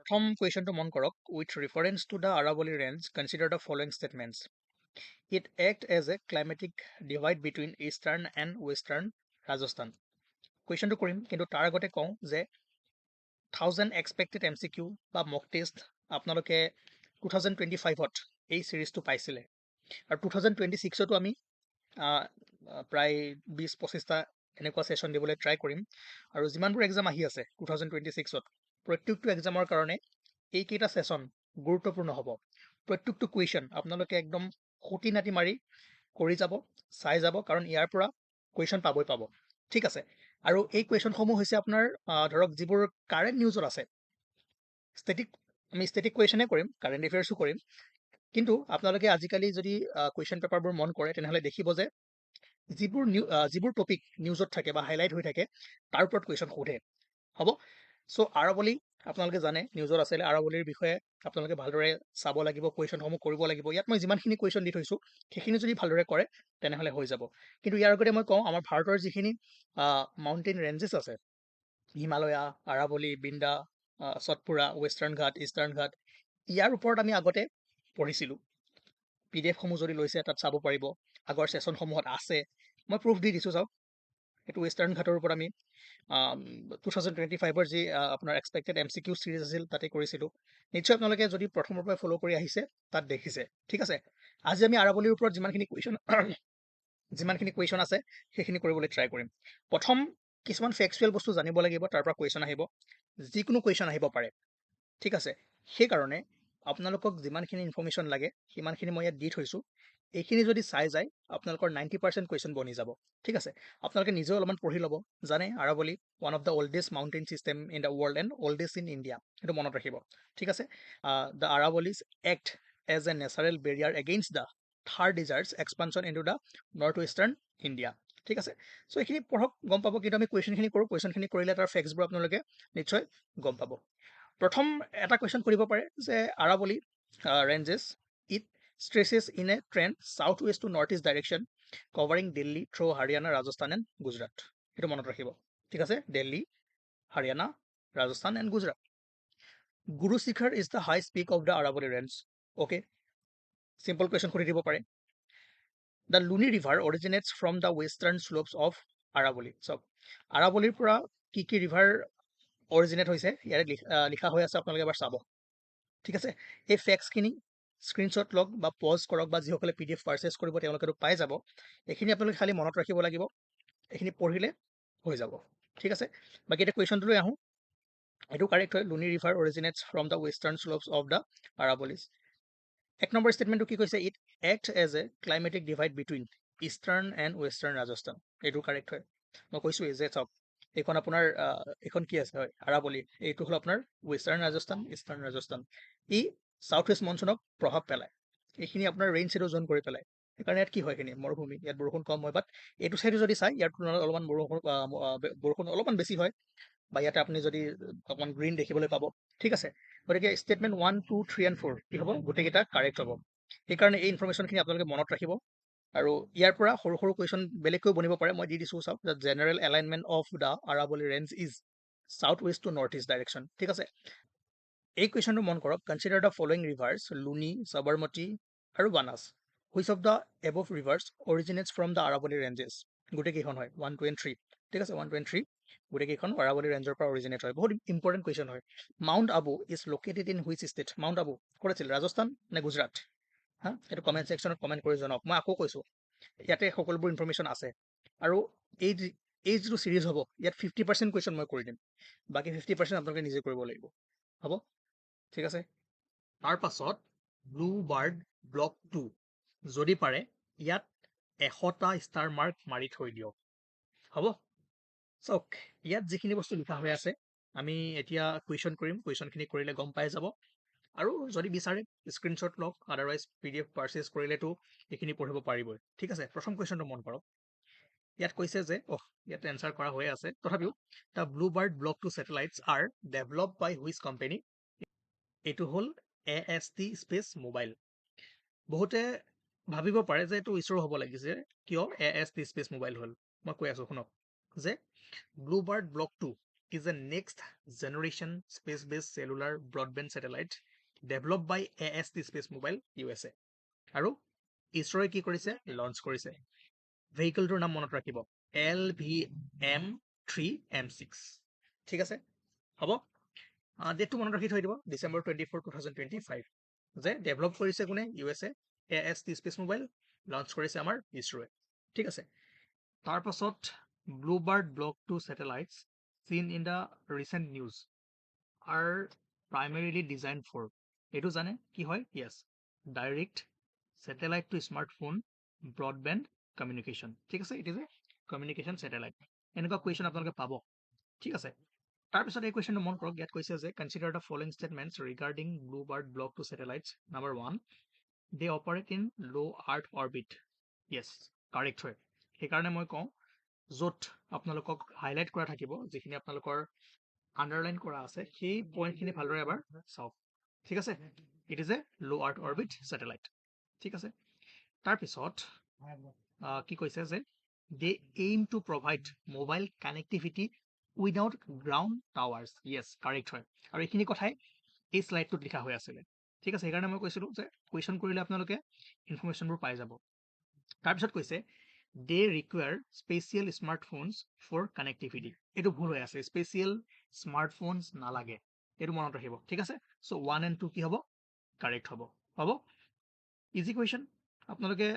প্ৰথম কুৱেশ্যনটো মন কৰক with reference to the Aravalli range consider the following statements it act as a climatic divide between eastern and western Rajasthan. কুৱেশ্যনটো কৰিম কিন্তু তাৰ আগতে কওঁ যে 1000 এক্সপেক্টেড MCQ বা মক টেষ্ট আপোনালোকে 2025ত এই চিৰিজটো পাইছিলে আৰু 2026তো আমি প্ৰায় 20-25টা এনেকুৱা ছেশ্যন দিবলৈ ট্ৰাই কৰিম আৰু যিমানবোৰ এক্সাম আহি আছে 2026ত প্ৰত্যেকটো এক্সামৰ কাৰণে এইকেইটা ছেশ্যন গুৰুত্বপূৰ্ণ হ'ব। প্ৰত্যেকটো কুৱেশ্যন আপোনালোকে একদম খুঁটি নাটি মাৰি কৰি যাব চাই যাব কাৰণ ইয়াৰ পৰা কুৱেশ্যন পাবই পাব। ঠিক আছে, আৰু এই কুৱেশ্যনসমূহ হৈছে আপোনাৰ ধৰক যিবোৰ কাৰেণ্ট নিউজত আছে। আমি ষ্টেটিক কুৱেশ্যনে কৰিম, কাৰেণ্ট এফেয়াৰ্ছো কৰিম, কিন্তু আপোনালোকে আজিকালি যদি কুৱেশ্যন পেপাৰবোৰ মন কৰে তেনেহ'লে দেখিব যে যিবোৰ টপিক নিউজত থাকে বা হাইলাইট হৈ থাকে তাৰ ওপৰত কুৱেশ্যন সোধে। হ'ব, চ' আৰাৱলী আপোনালোকে জানে নিউজত আছিলে, আৰাৱলীৰ বিষয়ে আপোনালোকে ভালদৰে চাব লাগিব, কুৱেশ্যনসমূহ কৰিব লাগিব। ইয়াত মই যিমানখিনি কুৱেশ্যন দি থৈছোঁ সেইখিনি যদি ভালদৰে কৰে তেনেহ'লে হৈ যাব। কিন্তু ইয়াৰ আগতে মই কওঁ আমাৰ ভাৰতৰ যিখিনি মাউণ্টেইন ৰেঞ্জেছ আছে, হিমালয়া, আৰাৱলী, বিন্দা, সতপুৰা, ৱেষ্টাৰ্ণ ঘাট, ইষ্টাৰ্ণ ঘাট, ইয়াৰ ওপৰত আমি আগতে পঢ়িছিলোঁ। PDF সমূহ যদি লৈছে তাত চাব পাৰিব, আগৰ ছেশ্যনসমূহত আছে, মই প্ৰুফ দি দিছোঁ। চাওক, এইটো ৱেষ্টাৰ্ণ ঘাটৰ ওপৰত আমি 2025ৰ যি আপোনাৰ এক্সপেক্টেড MCQ চিৰিজ আছিল তাতে কৰিছিলোঁ। নিশ্চয় আপোনালোকে যদি প্ৰথমৰ পৰা ফ'ল' কৰি আহিছে তাত দেখিছে। ঠিক আছে, আজি আমি আৰাৱলীৰ ওপৰত যিমানখিনি কুৱেশ্যন আছে সেইখিনি কৰিবলৈ ট্ৰাই কৰিম। প্ৰথম কিছুমান ফেক্সুৱেল বস্তু জানিব লাগিব, তাৰ পৰা কুৱেশ্যন আহিব, যিকোনো কুৱেশ্যন আহিব পাৰে। ঠিক আছে, সেইকাৰণে আপোনালোকক যিমানখিনি ইনফৰ্মেশ্যন লাগে সিমানখিনি মই ইয়াত দি থৈছোঁ। এইখিনি যদি চাই যায় আপোনালোকৰ 90% কুৱেশ্যন বনি যাব। ঠিক আছে, আপোনালোকে নিজেও অলপমান পঢ়ি ল'ব। জানে Aravalli one of the oldest mountain system in the world and oldest in India, সেইটো মনত ৰাখিব। ঠিক আছে, the Aravallis act as a natural barrier against the Thar desert's expansion into the north western India. ঠিক আছে, চ' এইখিনি পঢ়ক, গম পাব। কিন্তু আমি কুৱেশ্যনখিনি কৰোঁ, কুৱেশ্যনখিনি কৰিলে তাৰ ফেক্টছবোৰ আপোনালোকে নিশ্চয় গম পাব। প্ৰথম এটা কুৱেশ্যন কৰিব পাৰে যে Aravalli ranges it stretches in a trend southwest to northeast direction covering Delhi through Haryana, Rajasthan and Gujarat. সেইটো মনত ৰাখিব। ঠিক আছে, Delhi, Haryana, Rajasthan and Gujarat. Guru Shikhar is the highest peak of the Aravalli range. Okay, simple question সুধি দিব পাৰে। The Luni river originates from the western slopes of Aravalli. চাওক, আৰাৱলীৰ পৰা কি কি ৰিভাৰ অৰিজিনেট হৈছে ইয়াৰে লিখা হৈ আছে, আপোনালোকে এবাৰ চাব। ঠিক আছে, এই ফেক্টছখিনি স্ক্ৰীনশ্বট লওক বা পজ কৰক, বা যিসকলে PDF পাৰ্চেছ কৰিব তেওঁলোকেতো পাই যাব। এইখিনি আপোনালোকে খালি মনত ৰাখিব লাগিব, এইখিনি পঢ়িলে হৈ যাব। ঠিক আছে, বাকী এতিয়া কুৱেশ্যনটোলৈ আহোঁ। এইটো কাৰেক্ট হয়, Luni river originates from the western slopes of the Aravallis. 1 number ষ্টেটমেণ্টটো কি কৈছে? It act as a climatic divide between eastern and western Rajasthan. এইটো কাৰেক্ট হয়। মই কৈছোঁৱেই যে চাওক, এইখন আপোনাৰ এইখন কি আছে? হয়, আৰাৱলী। এইটো হ'ল আপোনাৰ ৱেষ্টাৰ্ণ ৰাজস্থান, ইষ্টাৰ্ণ ৰাজস্থান। ই সাউথ ৱেষ্ট মনচুনক প্ৰভাৱ পেলায়। এইখিনি আপোনাৰ ৰেইন শ্বেডো জোন কৰি পেলায়। সেইকাৰণে ইয়াত কি হয়, এইখিনি মৰুভূমি, ইয়াত বৰষুণ কম হয়। বাট এইটো চাইডে যদি চাই ইয়াৰ তুলনাত অলপমান বৰষুণ অলপমান বেছি হয়, বা ইয়াতে আপুনি যদি অকণমান গ্ৰীণ দেখিবলৈ পাব। ঠিক আছে, গতিকে ষ্টেটমেণ্ট 1, 2, 3 and 4 কি হ'ব? গোটেইকেইটা কাৰেক্ট হ'ব। সেইকাৰণে এই ইনফৰ্মেশ্যনখিনি আপোনালোকে মনত ৰাখিব। আৰু ইয়াৰ পৰা সৰু সৰু কুৱেশ্যন বেলেগকৈ বনিব পাৰে, মই দি দিছোঁ। চাওক, the general alignment of the Aravalli range is south west to north east direction. ঠিক আছে, এই কুৱেশ্যনটো মন কৰক। Consider the following rivers Luni, Sabarmati আৰু Banas. Which of the above rivers originates from the Aravalli ranges? গোটেইকেইখন হয়, 1, 2 and 3। ঠিক আছে, 1, 2 and 3 গোটেইকেইখন আৰাৱলী ৰেঞ্জৰ পৰা অৰিজিনেট হয়। বহুত ইম্পৰ্টেণ্ট কুৱেশ্যন হয়। Mount Abu is located in which state? Mount Abu ক'ত আছিল? ৰাজস্থান নে গুজৰাট? হা, এইটো কমেণ্ট ছেকশ্যনত কমেণ্ট কৰি জনাওক। মই আকৌ কৈছোঁ, ইয়াতে সকলোবোৰ ইনফৰ্মেশ্যন আছে। আৰু এই যিটো চিৰিজ হ'ব ইয়াত 50% কুৱেশ্যন মই কৰি দিম, বাকী 50% আপোনালোকে নিজে কৰিব লাগিব। হ'ব, ঠিক আছে। তাৰ পাছত ব্লু বাৰ্ড ব্লক 2, যদি পাৰে ইয়াত 100টা ষ্টাৰ মাৰ্ক মাৰি থৈ দিয়ক। হ'ব, চাওক, ইয়াত যিখিনি বস্তু লিখা হৈ আছে আমি এতিয়া কুৱেশ্যন কৰিম। কুৱেশ্যনখিনি কৰিলে গম পাই যাব। আৰু যদি বিচাৰে স্ক্ৰীনশ্বট লওক, আদাৰৱাইজ PDF পাৰ্চেছ কৰিলেতো এইখিনি পঢ়িব পাৰিবই। ঠিক আছে, প্ৰথম কুৱেশ্যনটো মন কৰক। ইয়াত কৈছে যে ইয়াত এনচাৰ কৰা হৈ আছে, তথাপিও the blue bird block 2 satellites are develop by which company? এইটো হ'ল AST স্পেচ মোবাইল। বহুতে ভাবিব পাৰে যে এইটো ইছৰ হ'ব লাগিছে, কিয় AST স্পেচ মোবাইল হ'ল? মই কৈ আছোঁ শুনক, যে blue bird block 2 is a next generation space-based cellular broadband satellite developed by AST Space Mobile USA. আৰু ইছৰোৱে কি কৰিছে লঞ্চ কৰিছে ভেহিকলটোৰ নাম মনত ৰাখিব LVM-3M6 ঠিক আছে হ'ব ডেটটো মনত ৰাখি থৈ দিব ডিচেম্বৰ 24 2025 যে ডেভেলপ কৰিছে কোনে USA AST Space Mobile launch কৰিছে আমাৰ ইছৰোৱে ঠিক আছে তাৰ পাছত ব্লুবাৰ্ড block 2 satellites seen in the recent news are primarily designed for এইটো জানে কি হয় yes direct satellite to smartphone broadband communication ঠিক আছে it is a communication satellite এনেকুৱা কুৱেশ্যন আপোনালোকে পাব ঠিক আছে তাৰপিছত এই কুৱেশ্যনটো মন কৰক ইয়াত কৈছে যে consider the following statements regarding bluebird block 2 satellites number 1 they operate in low earth orbit yes correct হয় সেইকাৰণে মই কওঁ য'ত আপোনালোকক হাইলাইট কৰা থাকিব যিখিনি আপোনালোকৰ আন্ডাৰলাইন কৰা আছে সেই পইণ্টখিনি ভালদৰে এবাৰ চাওক ঠিক আছে ইট ইজ এ ল' আৰ্থ অৰ্বিট ছেটেলাইট ঠিক আছে তাৰপিছত কি কৈছে যে they aim to provide mobile connectivity without ground towers yes correct হয় আৰু এইখিনি কথাই এই শ্লাইডটোত লিখা হৈ আছিলে ঠিক আছে সেইকাৰণে মই কৈছিলোঁ যে কুৱেশ্যন কৰিলে আপোনালোকে ইনফৰ্মেশ্যনবোৰ পাই যাব তাৰপিছত কৈছে দে ৰিকুৱায়াৰ স্পেচিয়েল স্মাৰ্টফোনছ ফৰ কানেক্টিভিটি এইটো ভুল হৈ আছে স্পেচিয়েল স্মাৰ্টফোনছ নালাগে এইটো মনত ৰাখিব ঠিক আছে চ' 1 and 2 কি হ'ব কাৰেক্ট হ'ব ইজি কুৱেশ্যন আপোনালোকে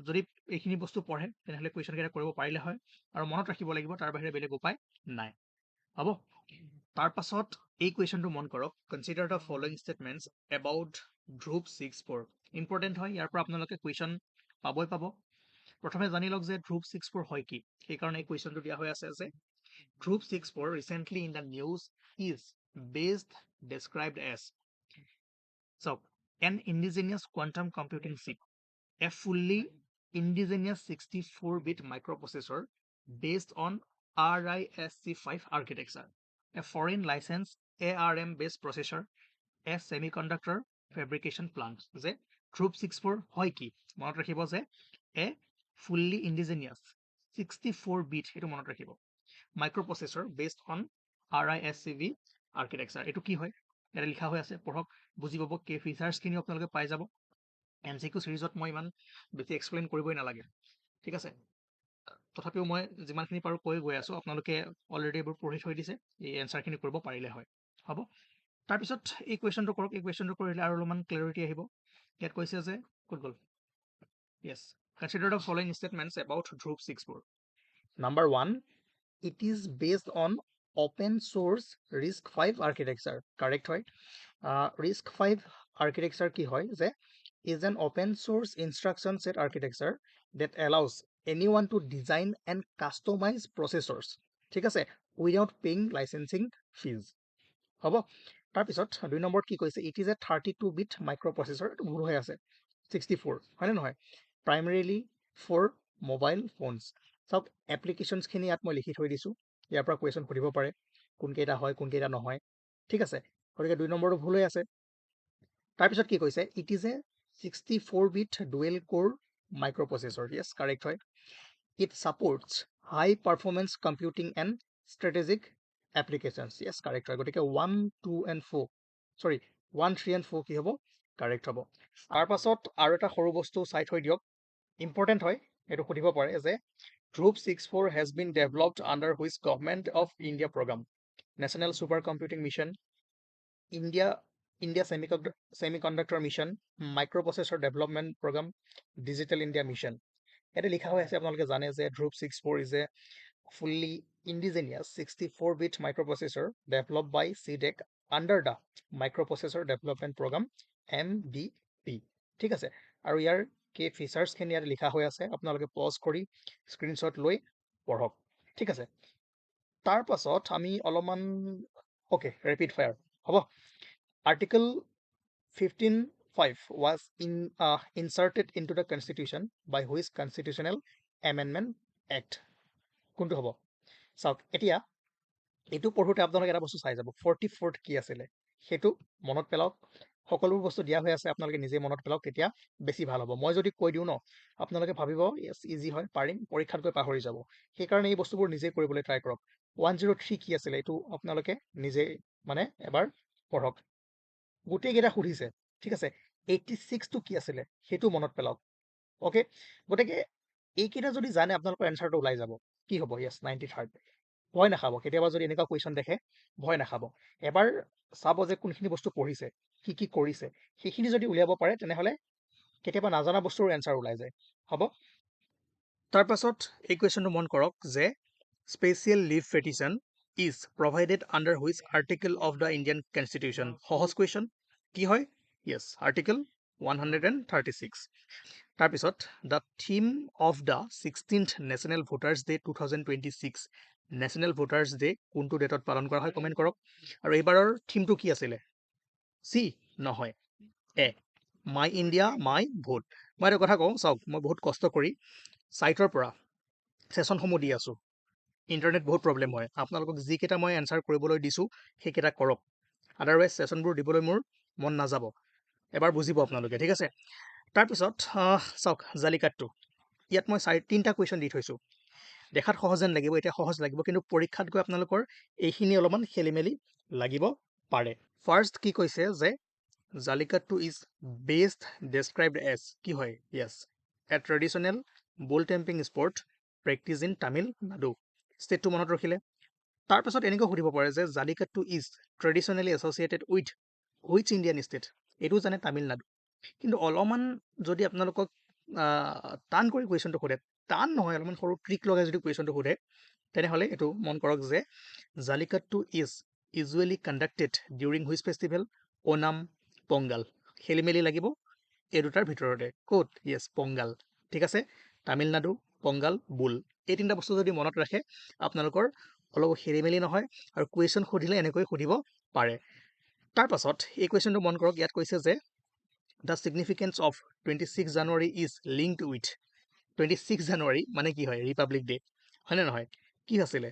যদি এইখিনি বস্তু পঢ়ে তেনেহ'লে কুৱেশ্যনকেইটা কৰিব পাৰিলে হয় আৰু মনত ৰাখিব লাগিব তাৰ বাহিৰে বেলেগ উপায় নাই হ'ব তাৰ পাছত এই কুৱেশ্যনটো মন কৰক consider the following statements about Dhruv 6-4 important হয় ইয়াৰ পৰা আপোনালোকে কুৱেশ্যন পাবই পাব প্ৰথমে জানি লওক যে ধ্ৰুৱ 6-4 হয় কি সেইকাৰণে এই কুৱেশ্যনটো দিয়া হৈ আছে যে Dhruv 6-4 recently in the news is based described as so an indigenous quantum computing chip a fully indigenous 64-bit microprocessor based on RISC-V architecture a foreign licensed ARM based processor a semiconductor fabrication plant যে ধ্ৰুৱ 6-4 হয় কি মনত ৰাখিব যে a fully indigenous 64-bit এইটো মনত ৰাখিব microprocessor based on RISC-V architecture এইটো কি হয় এটা লিখা হৈ আছে পঢ়ক বুজি পাব কে ফিচাৰ্ছখিনি আপোনালোকে পাই যাব MCQ সিৰিজত মই ইমান বেছি এক্সপ্লেইন কৰিবই নালাগে ঠিক আছে তথাপিও মই যিমানখিনি পাৰোঁ কৈ গৈ আছোঁ আপোনালোকে অলৰেডি এইবোৰ পঢ়ি থৈ দিছে এই এনচাৰখিনি কৰিব পাৰিলে হয় হ'ব তাৰপিছত এই কুৱেশ্যনটো কৰক এই কুৱেশ্যনটো কৰিলে আৰু অলপমান ক্লেৰিটি আহিব ইয়াত কৈছে যে ক'ত গ'ল yes consider the following statements about Dhruv 6-4 number 1 it is based on open source RISC-V architecture correct হয় RISC-V architecture কি হয় যে is an open source instruction set architecture that allows anyone to design and customize processors ঠিক আছে without paying licensing fees হ'ব তাৰপিছত 2 নম্বৰত কি কৈছে it is a 32-bit microprocessor এইটো ভুল হৈ আছে 64 হয়নে নহয় primarily for mobile phones চাওক এপ্লিকেশ্যনছখিনি ইয়াত মই লিখি থৈ দিছোঁ ইয়াৰ পৰা কুৱেশ্যন সুধিব পাৰে কোনকেইটা হয় কোনকেইটা নহয় ঠিক আছে গতিকে 2 নম্বৰটো ভুল হৈ আছে তাৰপিছত কি কৈছে it is a 64-bit dual core microprocessor yes correct হয় it supports high performance computing and strategic applications yes correct হয় গতিকে 1 2 and 4 sorry 1 3 and 4 কি হ'ব correct হ'ব তাৰ পাছত আৰু এটা সৰু বস্তু চাই থৈ দিয়ক ইম্পৰ্টেণ্ট হয় এইটো সুধিব পাৰে যে Dhruv 6-4 has been developed under which government of India program National Supercomputing Mission India Semiconductor Mission Microprocessor Development Program Digital India Mission এটা লিখা হৈ আছে আপোনালোকে জানে যে Dhruv 6-4 is a fully indigenous 64-bit microprocessor developed by CDEC under the Microprocessor Development Program MDP ঠিক আছে আৰু ইয়াৰ কে ফিচাৰ্ছখিনি ইয়াত লিখা হৈ আছে আপোনালোকে পজ কৰি স্ক্ৰীনশ্বট লৈ পঢ়ক ঠিক আছে তাৰ পাছত আমি অলপমান অ'কে ৰেপিড ফায়াৰ হ'ব Article 15(5) was inserted into the Constitution by which Constitutional Amendment Act কোনটো হ'ব চাওক এতিয়া এইটো পঢ়োঁতে আপোনালোকে এটা বস্তু চাই যাব 44th কি আছিলে সেইটো মনত পেলাওক সকলোবোৰ বস্তু দিয়া হৈ আছে, আপোনালোকে নিজে মনত পেলাওক, তেতিয়া বেছি ভাল হ'ব। মই যদি কৈ দিওঁ ন, আপোনালোকে ভাবিব য়েছ ইজি হয়, পাৰিম, পৰীক্ষাত গৈ পাহৰি যাব। সেইকাৰণে এই বস্তুবোৰ নিজে কৰিবলৈ ট্ৰাই কৰক। 103 কি আছিলে এইটো আপোনালোকে নিজে মানে এবাৰ পঢ়ক। গোটেইকেইটা সুধিছে, ঠিক আছে। 86টো কি আছিলে সেইটো মনত পেলাওক। অ'কে, গতিকে এইকেইটা যদি জানে আপোনালোকৰ এনচাৰটো ওলাই যাব। কি হ'ব? য়েছ 93rd। ভয় নাখাব, কেতিয়াবা যদি এনেকুৱা কুৱেশ্যন দেখে ভয় নাখাব। এবাৰ চাব যে কোনখিনি বস্তু পঢ়িছে, কি কি কৰিছে, সেইখিনি যদি উলিয়াব পাৰে তেনেহ'লে কেতিয়াবা নাজানা বস্তুৰ এনচাৰ ওলাই যায়। হ'ব, তাৰপাছত এই কুৱেশ্যনটো মন কৰক যে special leave petition is provided under which article of the Indian constitution. সহজ কুৱেশ্যন, কি হয়? Yes, article 136। তাৰপিছত the theme of the 16th national voters day 2026, national voters day কোনটো ডেটত পালন কৰা হয় কমেণ্ট কৰক। আৰু এইবাৰৰ থিমটো কি আছিলে? চি নহয়, এ, মাই ইণ্ডিয়া মাই ভোট। মই এটা কথা কওঁ চাওক, মই বহুত কষ্ট কৰি ছাইটৰ পৰা ছেশ্যনসমূহ দি আছোঁ। ইণ্টাৰনেট বহুত প্ৰব্লেম হয়, আপোনালোকক যিকেইটা মই এনচাৰ কৰিবলৈ দিছোঁ সেইকেইটা কৰক, আদাৰৱাইজ ছেশ্যনবোৰ দিবলৈ মোৰ মন নাযাব। এবাৰ বুজিব আপোনালোকে, ঠিক আছে। তাৰপিছত চাওক জালিকাট্টু, ইয়াত মই 3টা কুৱেশ্যন দি থৈছোঁ। দেখাত সহজ যেন লাগিব, এতিয়া সহজ লাগিব, কিন্তু পৰীক্ষাত গৈ আপোনালোকৰ এইখিনি অলপমান খেলি মেলি লাগিব পাৰে। ফাৰ্ষ্ট কি কৈছে যে Jallikattu is best described as, কি হয়? Yes, a traditional bull taming sport practice in Tamil Nadu. ষ্টেটটো মনত ৰাখিলে। তাৰপাছত এনেকৈ সুধিব পাৰে যে Jallikattu is traditionally associated with which Indian state. এইটো জানে তামিলনাডু। কিন্তু অলপমান যদি আপোনালোকক টান কৰি কুৱেশ্যনটো সোধে, টান নহয়, অলপমান সৰু ট্ৰিক লগাই যদি কুৱেশ্যনটো সোধে, তেনেহ'লে এইটো মন কৰক যে Jallikattu is usually conducted during which festival? Onam, Pongal. খেলি মেলি লাগিব এই দুটাৰ ভিতৰতে, ক'ত? য়েছ, পংগাল। ঠিক আছে, তামিলনাডু, পংগাল, বুল, এই 3টা বস্তু যদি মনত ৰাখে আপোনালোকৰ অলপ খেলি মেলি নহয়, আৰু কুৱেশ্যন সুধিলে এনেকৈ সুধিব পাৰে। তাৰপাছত এই কুৱেশ্যনটো মন কৰক, ইয়াত কৈছে যে the significance of 26 January is linked with. 26 জানুৱাৰী মানে কি হয়? ৰিপাব্লিক ডে, হয়নে নহয়? কি আছিলে?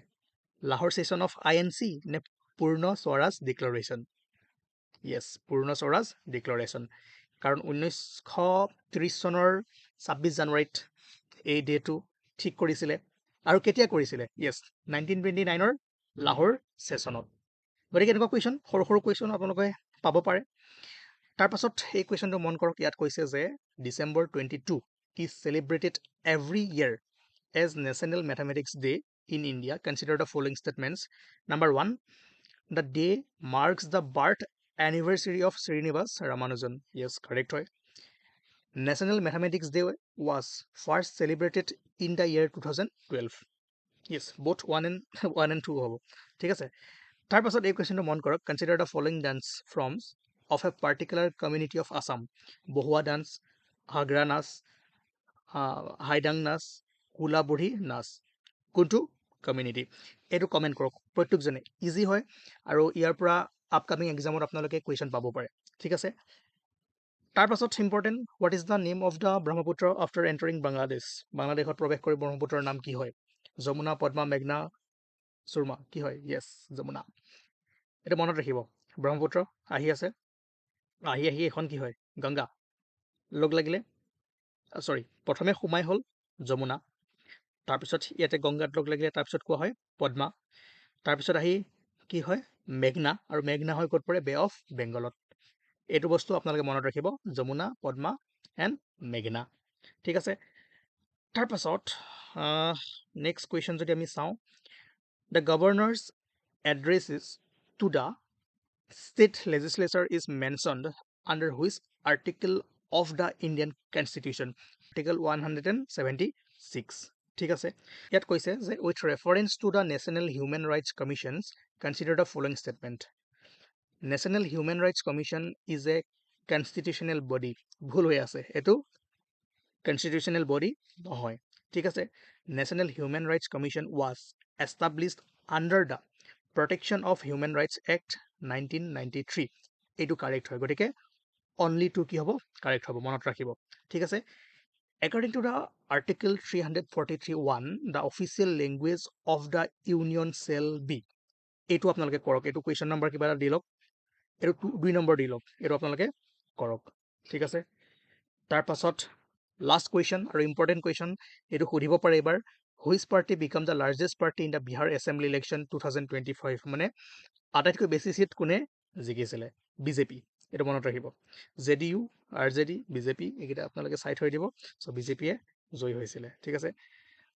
লাহোৰ ছেশ্যন অফ INC নে পূৰ্ণ স্বৰাজ ডিক্লাৰেশ্যন? য়েছ, পূৰ্ণ স্বৰাজ ডিক্লাৰেশ্যন। কাৰণ 1930 চনৰ 26 জানুৱাৰীত এই ডেটো ঠিক কৰিছিলে। আৰু কেতিয়া কৰিছিলে? য়েছ, 1929ৰ লাহোৰ ছেশ্যনত। গতিকে এনেকুৱা কুৱেশ্যন, সৰু সৰু কুৱেশ্যন আপোনালোকে পাব পাৰে। তাৰপাছত এই কুৱেশ্যনটো মন কৰক, ইয়াত কৈছে যে December 22 is celebrated every year as national mathematics day in India. Consider the following statements. Number 1, the day marks the birth anniversary of Srinivasa Ramanujan. Yes, correct হয়। National mathematics day was first celebrated in the year 2012। Yes, both 1 and 2 হ'ব, ঠিক আছে। তাৰপাছত এই কুৱেশ্যনটো মন কৰক, consider the following dance forms of a particular community of Assam. Bahuwa dance, Hagra নাচ, হাইডাং নাচ, কোলা বুঢ়ী নাচ, কোনটো কমিউনিটি? এইটো কমেণ্ট কৰক প্ৰত্যেকজনে, ইজি হয়, আৰু ইয়াৰ পৰা আপকামিং এক্সামত আপোনালোকে কুৱেশ্যন পাব পাৰে, ঠিক আছে। তাৰপাছত important, what is the name of the Brahmaputra after entering Bangladesh? বাংলাদেশত প্ৰৱেশ কৰি ব্ৰহ্মপুত্ৰৰ নাম কি হয়? যমুনা, পদ্মা, মেঘনা, সুৰমা, কি হয়? য়েছ, যমুনা। এইটো মনত ৰাখিব, ব্ৰহ্মপুত্ৰ আহি আছে, আহি আহি এখন কি হয়? গংগা। লগ লাগিলে, চৰি, প্ৰথমে সোমাই হ'ল যমুনা, তাৰপিছত ইয়াতে গংগাত লগ লাগিলে, তাৰপিছত কোৱা হয় পদ্মা, তাৰপিছত আহি কি হয়? মেঘনা, আৰু মেঘনা হৈ ক'ত পৰে? বে অফ বেংগলত। এইটো বস্তু আপোনালোকে মনত ৰাখিব, যমুনা, পদ্মা এণ্ড মেঘনা, ঠিক আছে। তাৰপাছত নেক্সট কুৱেশ্যন যদি আমি চাওঁ, the governor's addresses to the state legislature is mentioned under which article of the Indian constitution? Article 176, ঠিক আছে। ইয়াত কৈছে যে with reference to the national human rights commissions consider the following statement. National human rights commission is a constitutional body. ভুল হৈ আছে, এইটো constitutional body নহয়, ঠিক আছে। National human rights commission was established under the protection of human rights act 1993। এইটো correct হয়, গতিকে অনলি টু কি হ'ব? কাৰেক্ট হ'ব, মনত ৰাখিব, ঠিক আছে। According to the Article 343(1), the official language of the Union shall be। এইটো আপোনালোকে কৰক, এইটো কুৱেশ্যন নম্বৰ কিবা এটা দি লওক, এইটো 2 নম্বৰ দি লওক, এইটো আপোনালোকে কৰক, ঠিক আছে। তাৰ পাছত লাষ্ট কুৱেশ্যন আৰু ইম্পৰ্টেণ্ট কুৱেশ্যন, এইটো সুধিব পাৰে এইবাৰ, which party became the largest party in the Bihar assembly election 2025, মানে আটাইতকৈ বেছি চিট কোনে জিকিছিলে? বিজেপি, এইটো মনত ৰাখিব। JDU, RJD, বিজেপি, এইকেইটা আপোনালোকে চাই থৈ দিব। চ' বিজেপিয়ে জয়ী হৈছিলে, ঠিক আছে।